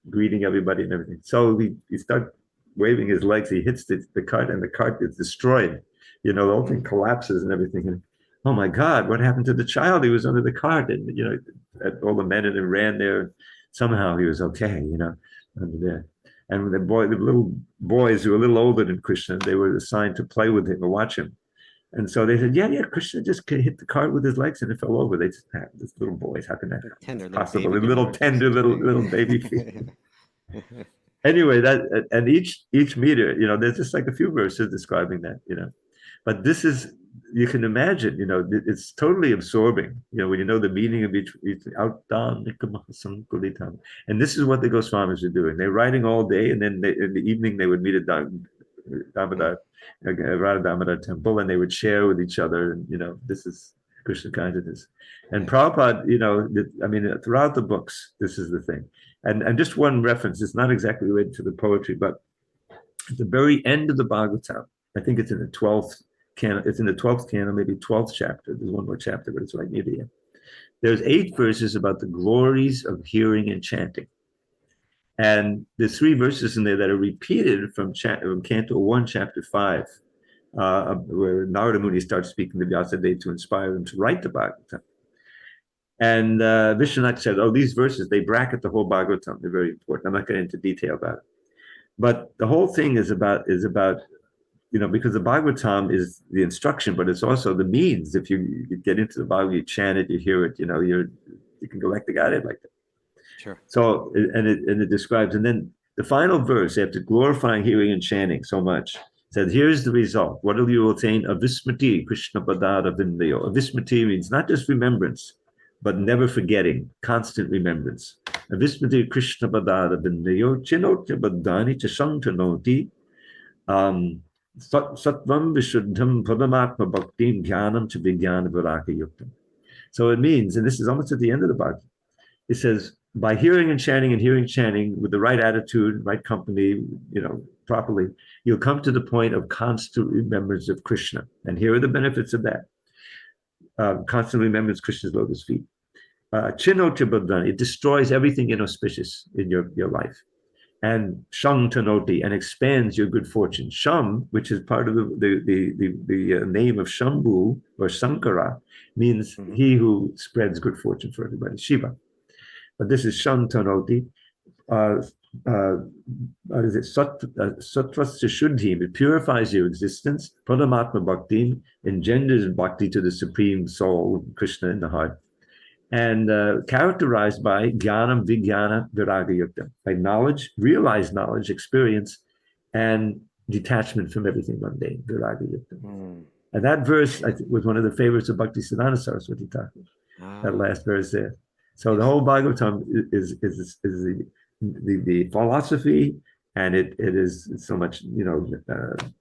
A: greeting everybody and everything. So he started waving his legs. He hits the cart, and the cart gets destroyed. The whole thing collapses and everything. And oh my God, what happened to the child? He was under the cart, and all the men in it ran there. Somehow he was okay, under there. And the little boys who were a little older than Krishna, they were assigned to play with him or watch him. And so they said, yeah, Krishna just hit the cart with his legs and it fell over. They just had this little boys. How can that be possible? Little tender little baby feet. Anyway, and each meter, there's just like a few verses describing that, But this is, you can imagine, it's totally absorbing, when you know the meaning of each and this is what the Goswamis are doing. They're writing all day, and then in the evening they would meet at Radha Damodar temple, and they would share with each other, and this is Krishna consciousness. And Prabhupada, throughout the books, this is the thing. And just one reference, it's not exactly related to the poetry, but at the very end of the Bhagavatam, I think it's in the 12th canon, maybe 12th chapter. There's one more chapter, but it's right near the end. There's 8 verses about the glories of hearing and chanting. And there's 3 verses in there that are repeated from Canto 1, Chapter 5, where Narada Muni starts speaking to Vyasadeva to inspire him to write the Bhagavatam. And Vishwanath said, these verses, they bracket the whole Bhagavatam. They're very important. I'm not getting into detail about it. But the whole thing is about because the Bhagavatam is the instruction, but it's also the means. If you get into the Bhagavatam, you chant it, you hear it, you can go back to God like that.
B: Sure.
A: So, and it describes, and then the final verse, after glorifying, hearing, and chanting so much, said, here's the result. What will you attain? Avismati, Krishna Padada Vindayo. Avismati means not just remembrance, but never forgetting, constant remembrance. Avismati Krishna Padada Vindayo, Chinotya Badani Chashantanoti, Sattvam Vishuddham Padamatma Bhaktim Dhyanam Chavijnana Viraka Yuktam. So it means, and this is almost at the end of the Bhagavad, it says, by hearing and chanting with the right attitude, right company, properly, you'll come to the point of constant remembrance of Krishna. And here are the benefits of that. Constant remembrance Krishna's lotus feet. Chinotya Badani, it destroys everything inauspicious in your life. And Sham Tanoti, and expands your good fortune. Sham, which is part of the name of Shambhu or Sankara, means he who spreads good fortune for everybody, Shiva. But this is Sham Tanoti. What is it? Satvasya Shuddhim, it purifies your existence. Padamatma Bhakti engenders bhakti to the Supreme Soul, Krishna in the heart. And characterized by Jnanam Vijnana Viraga Yukta, by knowledge, realized knowledge, experience, and detachment from everything mundane, Viraga Yukta. And that verse, I think, was one of the favorites of Bhakti Siddhanta Saraswati Thakur, that last verse there. So the whole Bhagavatam is the philosophy, and it is so much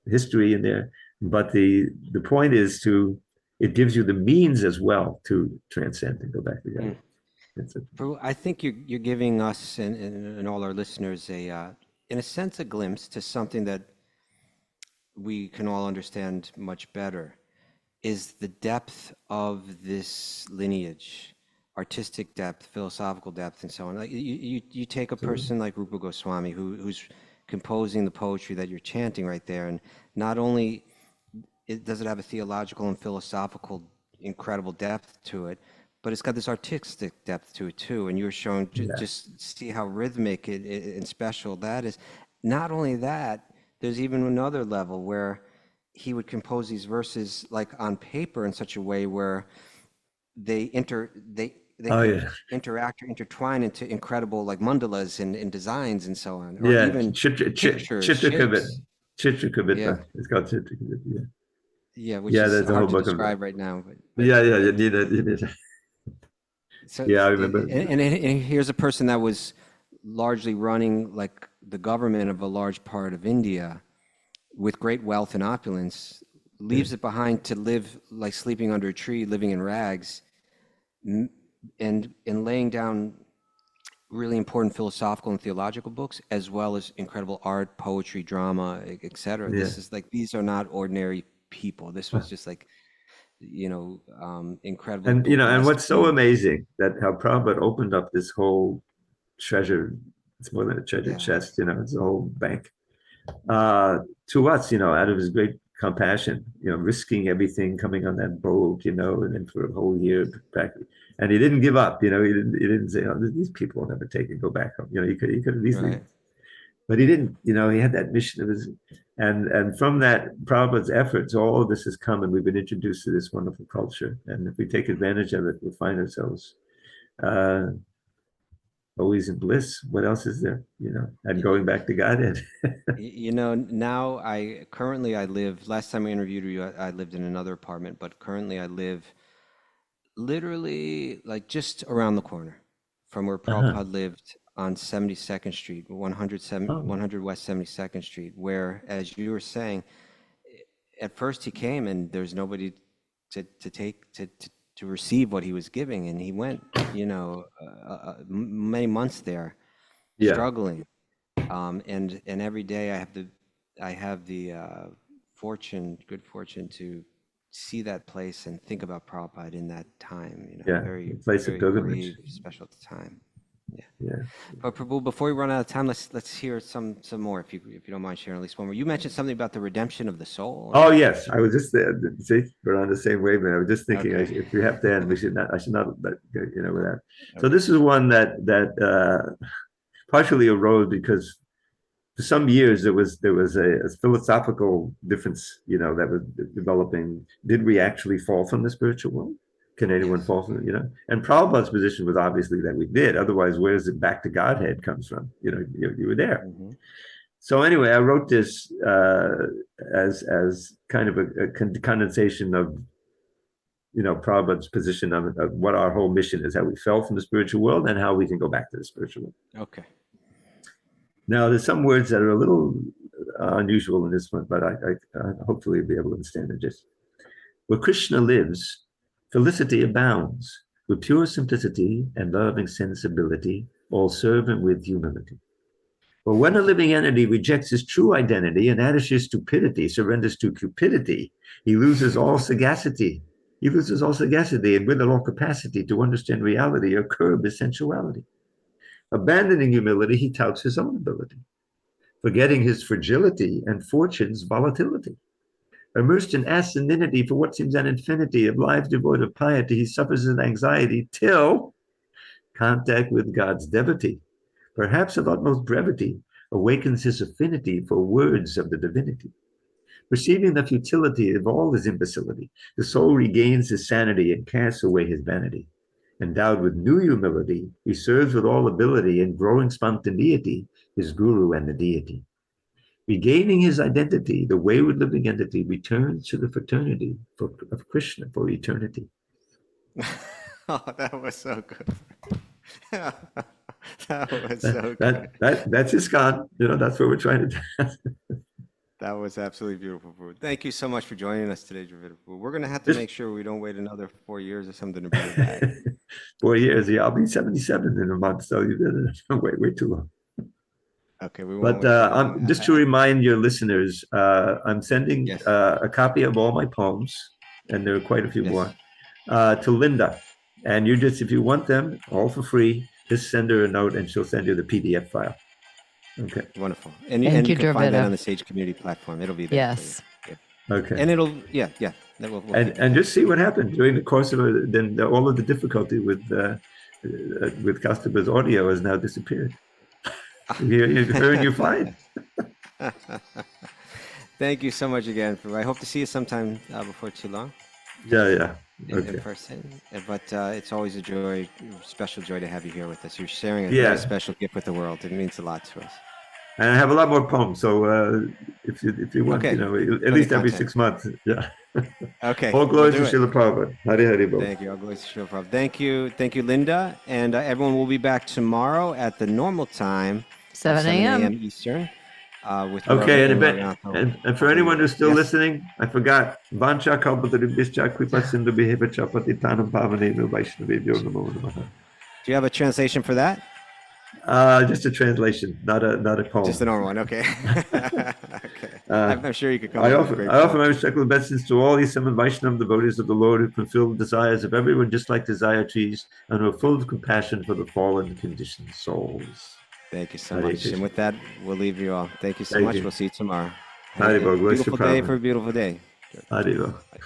A: history in there. But the point is it gives you the means as well to transcend and go back to God.
B: I think you're giving us and all our listeners in a sense, a glimpse to something that we can all understand much better, is the depth of this lineage. Artistic depth, philosophical depth, and so on. Like you take a person like Rupa Goswami who's composing the poetry that you're chanting right there, and not only does it have a theological and philosophical incredible depth to it, but it's got this artistic depth to it too. And you're showing just see how rhythmic and special that is. Not only that, there's even another level where he would compose these verses like on paper in such a way where they interact or intertwine into incredible like mandalas and designs and so on. Or even
A: Chitrakavita. It's called Chitrakavita.
B: Yeah, which is hard to describe right now. But
A: you need it.
B: So,
A: I remember.
B: And here's a person that was largely running like the government of a large part of India with great wealth and opulence, leaves it behind to live like sleeping under a tree, living in rags, and laying down really important philosophical and theological books, as well as incredible art, poetry, drama, etc.
A: Yeah.
B: This is like, these are not ordinary people. This was just like, incredible.
A: And what's so amazing that how Prabhupada opened up this whole treasure. It's more than a treasure chest, it's a whole bank. To us, out of his great compassion, risking everything, coming on that boat, and then for a whole year practically. And he didn't give up, he didn't say, oh, these people will never take it, go back home. He could have easily, but he didn't, he had that mission of his, and from that Prabhupada's efforts, all of this has come, and we've been introduced to this wonderful culture. And if we take advantage of it, we'll find ourselves always in bliss. What else is there, and going back to Godhead.
B: Now I live, last time I interviewed you, I lived in another apartment, but currently I live literally like just around the corner from where Prabhupada lived on 72nd Street, 100 West 72nd Street, where, as you were saying, at first he came and there's nobody to receive what he was giving, and he went, many months there, struggling, and every day I have the good fortune to see that place and think about Prabhupada in that time. Very,
A: place
B: very
A: of pilgrimage,
B: special time.
A: Yeah.
B: But Prabhu, before we run out of time, let's hear some more, if you don't mind sharing at least one more. You mentioned something about the redemption of the soul.
A: Oh yes, I was just see, we're on the same wavelength. I was just thinking, if we have to end, I should not let with that. Okay. So this is one that partially arose because for some years there was a philosophical difference, that was developing. Did we actually fall from the spiritual world? Can anyone fall from it? And Prabhupada's position was obviously that we did. Otherwise, where's it back to Godhead comes from? You were there. Mm-hmm. So anyway, I wrote this as kind of a condensation of Prabhupada's position of what our whole mission is, how we fell from the spiritual world and how we can go back to the spiritual world.
B: Okay.
A: Now, there's some words that are a little unusual in this one, but I hopefully will be able to understand it. Just where Krishna lives, felicity abounds. With pure simplicity and loving sensibility, all serve him with humility. But when a living entity rejects his true identity and out of sheer stupidity surrenders to cupidity, he loses all sagacity. And with it all capacity to understand reality or curb his sensuality. Abandoning humility, he touts his own ability, forgetting his fragility and fortune's volatility. Immersed in asininity for what seems an infinity of lives devoid of piety, he suffers an anxiety till contact with God's devotee, perhaps of utmost brevity, awakens his affinity for words of the divinity. Perceiving the futility of all his imbecility, the soul regains his sanity and casts away his vanity. Endowed with new humility, he serves with all ability and growing spontaneity his guru and the deity. Regaining his identity, the wayward living entity returns to the fraternity of Krishna for eternity.
B: Oh, that was so good. That was so good.
A: That's ISKCON. That's what we're trying to do.
B: That was absolutely beautiful. Thank you so much for joining us today, Dravida. We're going to have to make sure we don't wait another 4 years or something to bring it back.
A: 4 years, yeah. I'll be 77 in a month, so you didn't wait too long.
B: Okay,
A: just to remind your listeners, I'm sending a copy of all my poems, and there are quite a few more, to Linda. And if you want them, all for free, just send her a note, and she'll send you the PDF file. Okay.
B: Wonderful. And you can find that on the Sage Community platform. It'll be there.
D: Yes.
A: Okay.
B: And it'll,
A: and just see what happened during the course of it. Then all of the difficulty with Kaustubha's audio has now disappeared. You're fine.
B: Thank you so much again. I hope to see you sometime before too long.
A: Yeah.
B: In person. But it's always a special joy to have you here with us. You're sharing a very special gift with the world. It means a lot to us.
A: And I have a lot more poems. So if you want, at least every 6 months. Yeah.
B: Okay.
A: All glory to Srila Prabhupada. Hari Bol.
B: Thank you. All glory to Srila Prabhupada. Thank you, Linda. And everyone will be back tomorrow at the normal time,
D: 7 a.m.
B: Eastern.
A: And for anyone who's still listening, I forgot. Vancha kalpatarubhyascha kripa sindhu bhivacha patitanam pavanenu vaishnavedyo namo namaha.
B: Do you have a translation for that?
A: Just a translation, not a poem.
B: Just a normal one. Okay. Okay. I'm sure you could come
A: I
B: up with a
A: offer
B: great
A: I offer
B: poem.
A: my respectful obeisance to all these Seven Vaishnava devotees of the Lord who fulfill the desires of everyone just like desire trees and who are full of compassion for the fallen conditioned souls.
B: Thank you so
A: Hare
B: much.
A: Krishna.
B: And with that, we'll leave you all. Thank you so
A: Thank
B: much.
A: you.
B: We'll see you tomorrow. Have a
A: Haribo,
B: good,
A: bless your
B: beautiful day
A: Prabhupada.
B: for a beautiful day.
A: Haribo.
B: Bye.